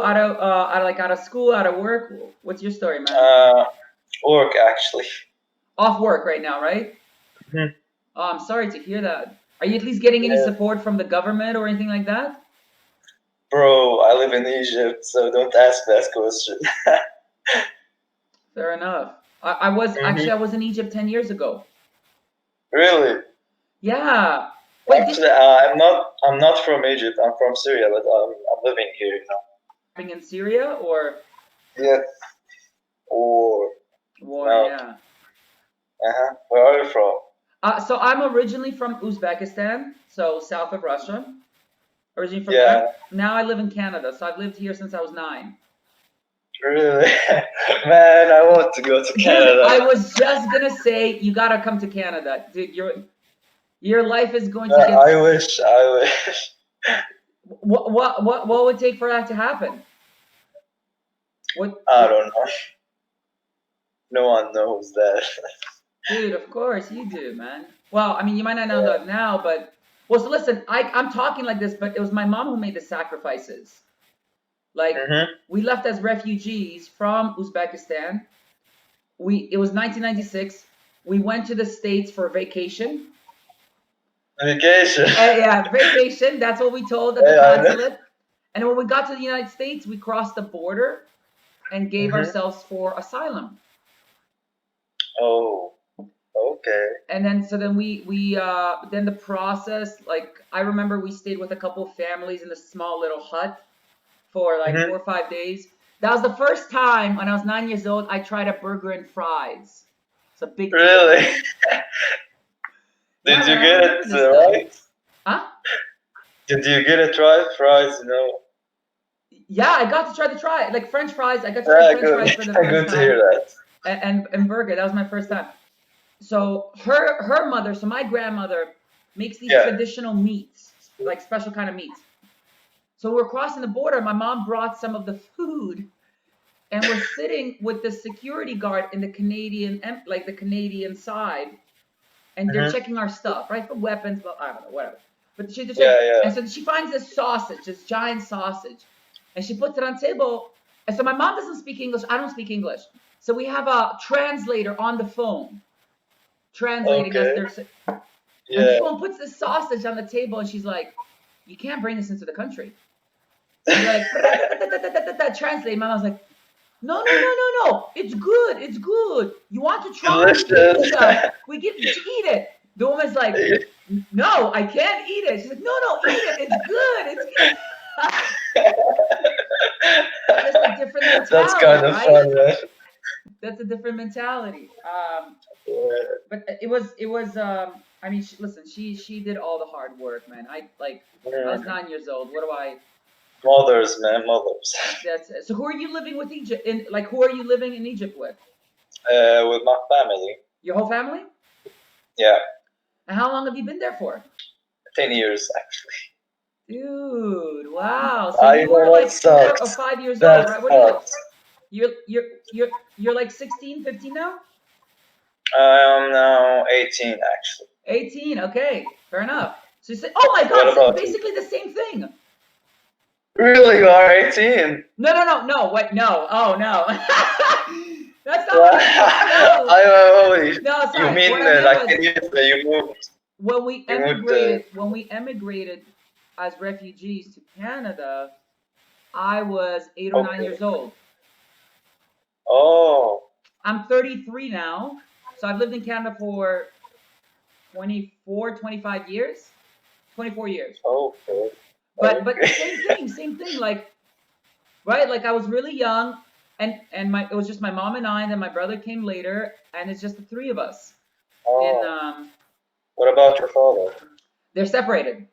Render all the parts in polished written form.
out of school, out of work? What's your story, man? Uh, Work actually. Off work right now, right? Mhm. Oh, I'm sorry to hear that. Are you at least getting any Yeah. support from the government or anything like that? Bro, I live in Egypt, so don't ask that question. Fair enough. I hmm was in Egypt 10 years ago. Really? Yeah. Wait, did Actually, I'm not from Egypt. I'm from Syria, but I'm living here, you know. you in Syria or Yeah. Or war? no. Yeah. Where are you from? So I'm originally from Uzbekistan, so south of Russia. Originally from Yeah. there. Now I live in Canada, so I've lived here since I was 9. Really? Man, I want to go to Dude, Canada. I was just gonna say you gotta come to Canada, dude. Your life is going to get. I wish. I wish. What would take for that to happen? What I what? don't know. No one knows that. Dude, of course you do, man. Well, I mean, you might not know Yeah. that now, but well, so listen, I'm talking like this, but it was my mom who made the sacrifices. Like Mhm. we left as refugees from Uzbekistan. It was 1996. We went to the States for vacation. Vacation. Yeah, vacation. That's what we told at the Yeah, I know. consulate. And when we got to the United States, we crossed the border and gave Mhm. ourselves for asylum. Oh, okay. And then so then we then the process, like I remember we stayed with a couple of families in a small little hut for like Mhm. 4 or 5 days. That was the first time when I was 9 years old I tried a burger and fries. It's a big deal. Really? Yeah, Did man, you I get remember it this stuff. right? Huh? Did you get it right? Fries, you know? Yeah, I got to try like French fries. I got to try Yeah, French good. fries for the first Good to time, hear that. and burger. That was my first time. So her mother, so my grandmother makes these Yeah. traditional meats, like special kind of meats. So we're crossing the border. My mom brought some of the food, and we're sitting with the security guard in the Canadian, like the Canadian side, and they're Mhm. checking our stuff, right, for weapons. But I don't know, whatever. But she check, Yeah, yeah. and so she finds this sausage, this giant sausage, and she puts it on the table. And so my mom doesn't speak English. I don't speak English. So we have a translator on the phone translating us Okay. there. And this Yeah. woman puts this sausage on the table and she's like, "You can't bring this into the country." And they're like, translate. My mom's like, "No, no, no, no, no. It's good. It's good. You want to try? We give you Delicious. some. We give you to eat it." The woman's like, "No, I can't eat it." She's like, "No, no, eat it. It's good. It's good." Just a different That's mentality, kind of right? fun, man. That's a different mentality. Yeah. But it was. I mean, listen, she did all the hard work, man. I was Mm. 9 years old. What do I? Mothers, man, mothers. That's it. So who are you living with Egypt? Who are you living in Egypt with? With my family. Your whole family? Yeah, And how long have you been there for? 10 years actually. Dude, wow. So I you know were that like 4 or sucks. 5 years old, That right? What are you? sucks. You're like 16, 15 now? I am now 18 actually. 18. Okay, fair enough. So you say, oh my What God, so about you? basically the same thing. Really, you are 18? No, no, no, no. Wait, no. Oh no. That's not what I meant. No, I only. no, You sorry. What mean I meant like was 10 years that you moved? when we You moved. emigrated as refugees to Canada, I was 8 or 9 years Okay. old. Oh. I'm 33 now, so I've lived in Canada for 24, 25 years, 24 years. Okay. But Okay. same thing. Like right, like I was really young, and my it was just my mom and I, and then my brother came later, and it's just the three of us. And Oh. What about your father? they're separated.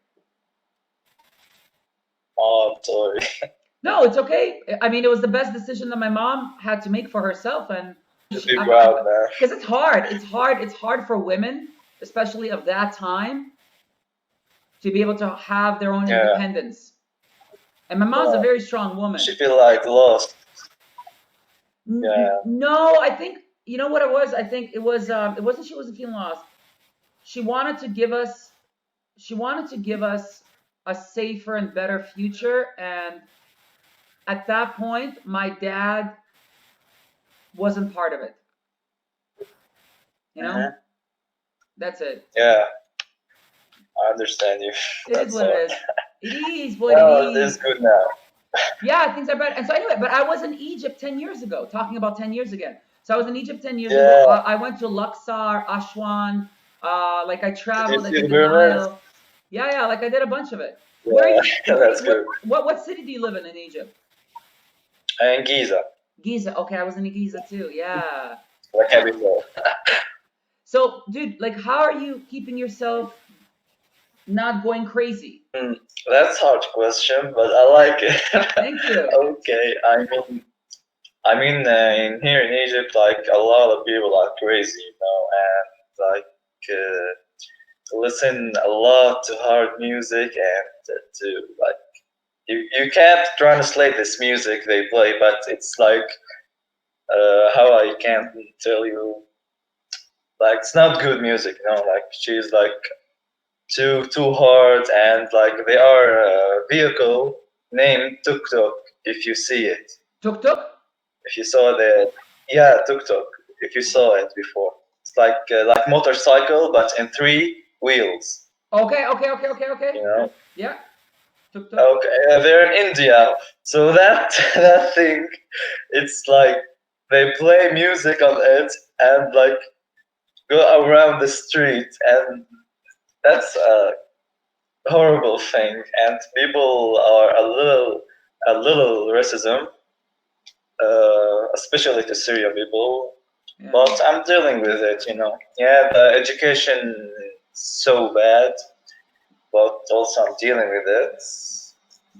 Oh, I'm sorry. No, it's okay. I mean, it was the best decision that my mom had to make for herself, and To she, be proud, man. because it's hard. It's hard. It's hard for women, especially of that time, to be able to have their own Yeah. independence. And my mom's a Yeah. very strong woman. She feel like lost. Yeah. No, I think you know what it was. I think it was. It wasn't. She wasn't feeling lost. She wanted to give us. She wanted to give us a safer and better future, and at that point, my dad wasn't part of it. You know, Mhm. that's it. Yeah, I understand you. It is That's what it hard. is. It is what it Well, it is is. good now. Yeah, things are better. And so anyway, but I was in Egypt 10 years ago, talking about 10 years again. So I was in Egypt 10 years ago. Yeah. I went to Luxor, Aswan. Like I Did you traveled, I see did the the pyramids? Nile. Yeah, yeah, like I did a bunch of it. Where are Yeah, you, where are you, that's good. what city do you live in Egypt? And Giza, Giza. Okay, I was in Giza too. Yeah. the capital. So, dude, like, how are you keeping yourself not going crazy? Hmm, that's hard question, but I like it. Thank you. Okay, in here in Egypt, like a lot of people are crazy, and like listen a lot to hard music and to like you can't translate this music they play, but it's like how I can tell you, like it's not good music, like she's like too hard, and like they are a vehicle named Tuk Tuk. If you see it, Tuk tuk? if you saw the yeah Tuk Tuk, if you saw it before, it's like motorcycle but in three wheels. Okay, okay, okay, okay, okay. You know, Yeah, tuk tuk. okay, they're in India, so that that thing, it's like they play music on it and like go around the street, and that's a horrible thing, and people are a little racism, especially to Syrian people. Yeah. But I'm dealing with it. Yeah, the education is so bad, but also I'm dealing with it.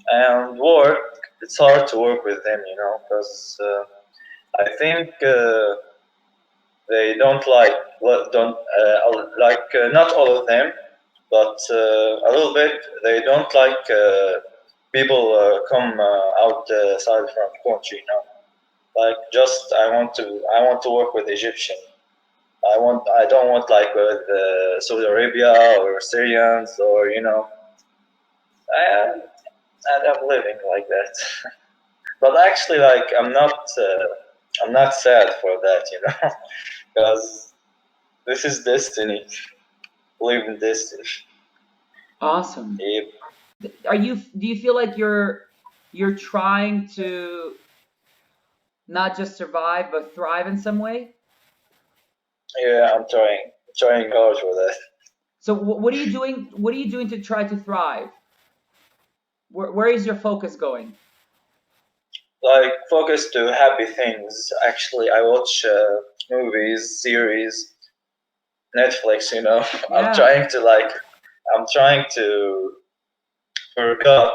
And work, it's hard to work with them, because I think they don't don't like not all of them, but a little bit. They don't like people come outside from country. Like just I want to work with Egyptian. I don't want like with Saudi Arabia or Syrians or and I'm living like that. But actually, like I'm not sad for that, because this is destiny. Live in destiny. Awesome. Yep. Do you feel like you're trying to not just survive but thrive in some way? Yeah, I'm trying hard for that. So what are you doing? What are you doing to try to thrive? Where is your focus going? Like focus to happy things. Actually, I watch movies, series, Netflix. I'm Yeah. trying to like I'm trying to forget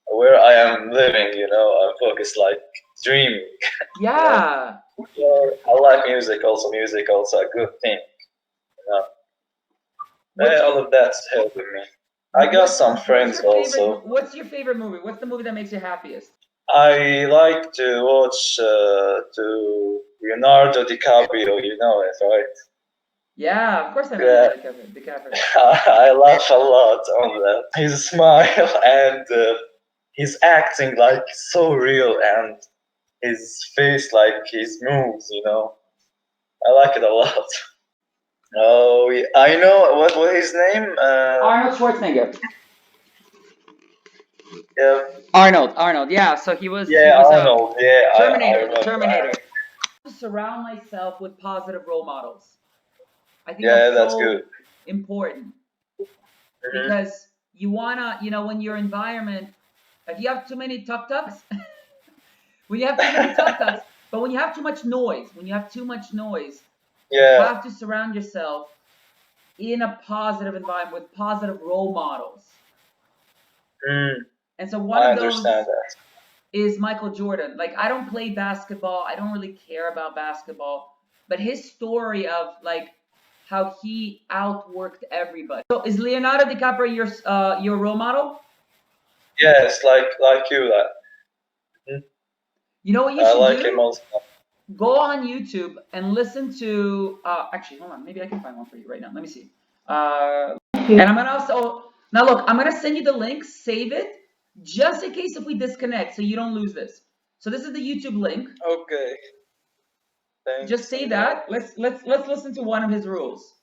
where I am living. I focus like dreaming. You know, Yeah. so I like music. Also, music also a good thing. You know, What's your all of that's helping me. I got some what's friends your favorite also. what's your favorite movie? What's the movie that makes you happiest? I like to watch to Leonardo DiCaprio. You know it, right? Yeah, of course I know Yeah, Leonardo DiCaprio. I laugh a lot on that. His smile and his acting like so real, and his face like his moves. I like it a lot. Oh, yeah. I know what his name. Arnold Schwarzenegger. Yeah, Arnold. Yeah, so he yeah, was Arnold. Yeah, I Terminator, the remember. Terminator. To surround myself with positive role models. I think Yeah, that's that's good. so important Hmm. because you wanna, when your environment, if you have too many tuk tuks, when you have too many tuk tuks, but when you have too much noise, you Yeah, have to surround yourself in a positive environment with positive role models. mm, And so one I of understand those that. is Michael Jordan. Like I don't play basketball. I don't really care about basketball, but his story of like how he outworked everybody. So is Leonardo DiCaprio your role model? Yes, like you. Mhm. You know what you I should like him do? also. Go on YouTube and listen to. Actually, hold on. Maybe I can find one for you right now. Let me see. And I'm gonna also now look. I'm gonna send you the link. Save it, just in case if we disconnect, so you don't lose this. So this is the YouTube link. Okay. Thanks. Just say that. Let's listen to one of his rules.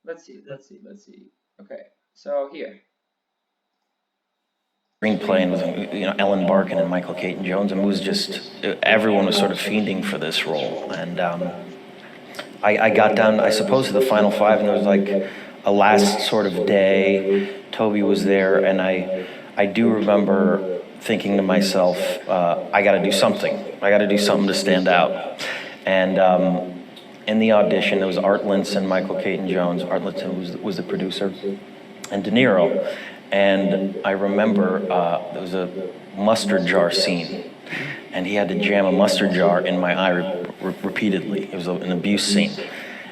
Let's see. Okay, so here. Screenplay, and was, Ellen Barkin and Michael Caton Jones, and it was just everyone was sort of fiending for this role, and I got down, I suppose, to the final five, and there was like a last sort of day. Toby was there, and I do remember thinking to myself, I got to do something. I got to do something to stand out, and. In the audition, there was Art Lentz and Michael Caton Jones. Art Lentz was the producer, and De Niro. And I remember there was a mustard jar scene, and he had to jam a mustard jar in my eye repeatedly. It was an abuse scene.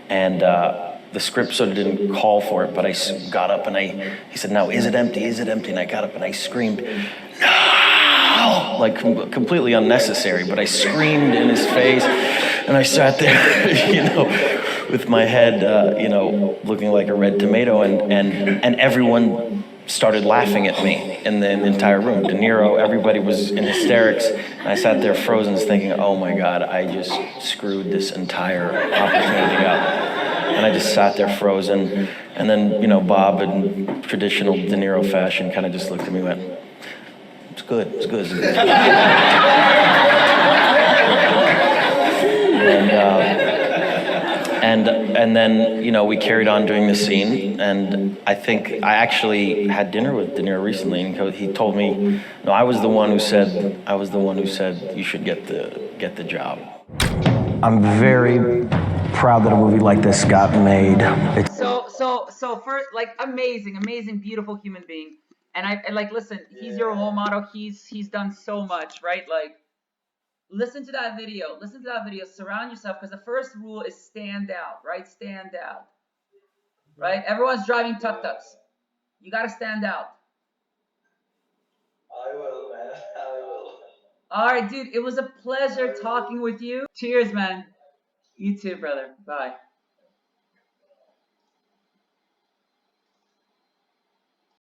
And the script sort of didn't call for it, but I got up and he said, "No, is it empty? Is it empty?" And I got up and I screamed, "No!" Like completely unnecessary, but I screamed in his face. And I sat there, with my head, looking like a red tomato, and everyone started laughing at me in the entire room. De Niro, everybody was in hysterics, and I sat there frozen thinking, oh my God, I just screwed this entire opportunity up. And I just sat there frozen, and then, Bob, in traditional De Niro fashion, kind of just looked at me and went, it's good. And then, we carried on doing the scene, and I think I actually had dinner with De Niro recently, and he told me, no, I was the one who said you should get the job. I'm very proud that a movie like this got made. So first, like, amazing, beautiful human being, and listen, he's your role model. He's done so much, right? Like, listen to that video. Surround yourself, because the first rule is stand out, right? Stand out, right? Everyone's driving tuk-tuks. You got to stand out. I will, man. I will. All right, dude. It was a pleasure talking with you. Cheers, man. You too, brother. Bye.